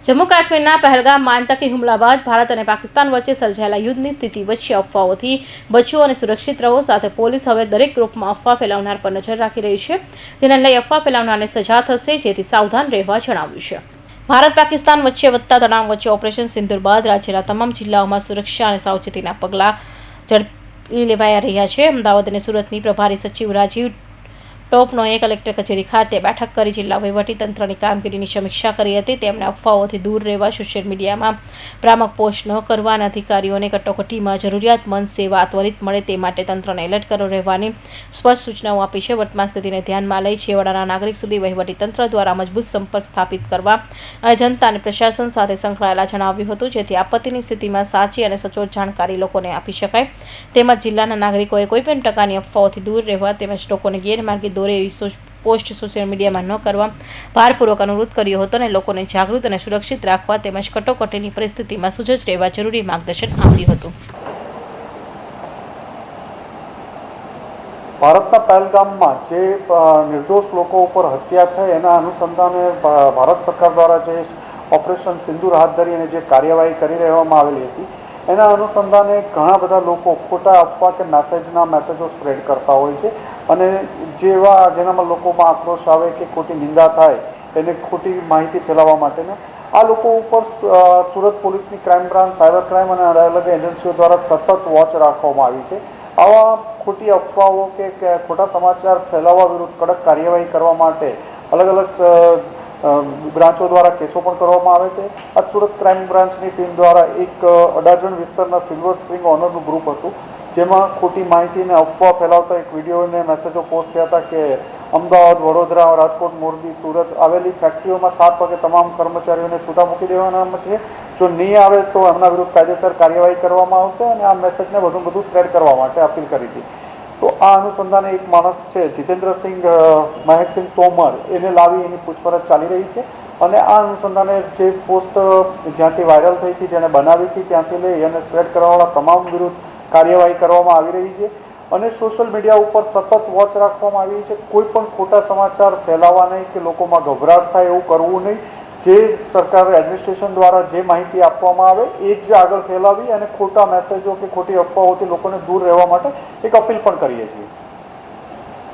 જમ્મુ કાશ્મીરના પહેલગામમાં આતંકી હુમલા બાદ ભારત અને પાકિસ્તાન વચ્ચે સર્જાયેલા યુદ્ધની સ્થિતિ વચ્ચે અફવાઓથી બચો અને સુરક્ષિત રહો સાથે પોલીસ હવે દરેક ગ્રુપમાં અફવા ફેલાવનાર પર નજર રાખી રહી છે, જેને લઈ અફવા ફેલાવનારને સજા થશે, જેથી સાવધાન રહેવા જણાવ્યું છે. ભારત પાકિસ્તાન વચ્ચે વધતા તણાવ વચ્ચે ઓપરેશન સિંદૂર બાદ રાજ્યના તમામ જિલ્લાઓમાં સુરક્ષા અને સાવચેતીના પગલાં ઝડપી લેવાઈ રહ્યા છે. અમદાવાદ અને સુરતની પ્રભારી સચિવ રાજીવ ટોપનોએ કલેક્ટર કચેરી ખાતે બેઠક કરી જિલ્લા વહીવટીતંત્રની કામગીરીની સમીક્ષા કરી હતી. તેમણે અફવાઓથી દૂર રહેવા, સોશિયલ મીડિયામાં ભ્રામક પોસ્ટ ન કરવા અને અધિકારીઓને કટોકટીમાં જરૂરિયાતમંદ સેવા ત્વરિત મળે તે માટે તંત્રને એલર્ટ કરો રહેવાની સ્પષ્ટ સૂચનાઓ આપી છે. વર્તમાન સ્થિતિને ધ્યાનમાં લઈ છેવાડાના નાગરિક સુધી વહીવટીતંત્ર દ્વારા મજબૂત સંપર્ક સ્થાપિત કરવા અને જનતા અને પ્રશાસન સાથે સંકળાયેલા જણાવ્યું હતું, જેથી આપત્તિની સ્થિતિમાં સાચી અને સચોટ જાણકારી લોકોને આપી શકાય. તેમજ જિલ્લાના નાગરિકોએ કોઈપણ પ્રકારની અફવાઓથી દૂર રહેવા તેમજ લોકોને ગેરમાર્ગે દોરે એવી પોસ્ટ સોશિયલ મીડિયામાં ન કરવા ભારપૂર્વક અનુરોધ કર્યો હતો અને લોકોને જાગૃત અને સુરક્ષિત રાખવા તેમજ કટોકટીની પરિસ્થિતિમાં સુસજ્જ રહેવા જરૂરી માર્ગદર્શન આપ્યું હતું. ભારતના પહેલગામમાં જે નિર્દોષ લોકો ઉપર હત્યા થઈ એના અનુસંધાને ભારત સરકાર દ્વારા જે ઓપરેશન સિંદૂર હાથ ધરી અને જે કાર્યવાહી કરી રહેવામાં આવેલી હતી, એના અનુસંધાને ઘણા બધા લોકો ખોટા અફવા કે મેસેજો સ્પ્રેડ કરતા હોય છે અને જેનામાં લોકોમાં આક્રોશ આવે કે ખોટી નિંદા થાય એને ખોટી માહિતી ફેલાવવા માટેના આ લોકો ઉપર સુરત પોલીસની ક્રાઇમ બ્રાન્ચ, સાયબર ક્રાઇમ અને અલગ અલગ એજન્સીઓ દ્વારા સતત વોચ રાખવામાં આવી છે. આવા ખોટી અફવાઓ કે ખોટા સમાચાર ફેલાવવા વિરુદ્ધ કડક કાર્યવાહી કરવા માટે અલગ અલગ બ્રાન્ચો દ્વારા કેસો પણ કરવામાં આવે છે. આજ સુરત ક્રાઇમ બ્રાન્ચની ટીમ દ્વારા એક અડાજણ વિસ્તારના સિલ્વર સ્પ્રિંગ ઓનરનું ગ્રુપ હતું, જેમાં ખોટી માહિતીને અફવા ફેલાવતા એક વિડીયો અને મેસેજો પોસ્ટ થયા હતા કે અમદાવાદ, વડોદરા, રાજકોટ, મોરબી, સુરત આવેલી ફેક્ટરીઓમાં 7 વાગે તમામ કર્મચારીઓને છૂટા મૂકી દેવાના છે. જો નહીં આવે તો એમના વિરુદ્ધ કાયદેસર કાર્યવાહી કરવામાં આવશે અને આ મેસેજને વધુ સ્પ્રેડ કરવા માટે અપીલ કરી હતી. તો આ અનુસંધાને એક માણસ છે જીતેન્દ્રસિંહ મહેકસિંહ તોમર, એને લાવી એની પૂછપરછ ચાલી રહી છે અને આ અનુસંધાને જે પોસ્ટ જ્યાંથી વાયરલ થઈ હતી, જેણે બનાવી હતી, ત્યાંથી લઈ અને સ્પ્રેડ કરવાવાળા તમામ વિરુદ્ધ કાર્યવાહી કરવામાં આવી રહી છે અને સોશિયલ મીડિયા ઉપર સતત વોચ રાખવામાં આવી છે. કોઈ પણ ખોટા સમાચાર ફેલાવવા નહીં કે લોકોમાં ગભરાટ થાય એવું કરવું નહીં. જે સરકાર એડમિનિસ્ટ્રેશન દ્વારા જે માહિતી આપવામાં આવે એ જ આગળ ફેલાવી અને ખોટા મેસેજો કે ખોટી અફવાઓથી લોકોને દૂર રહેવા માટે એક અપીલ પણ કરીએ છીએ.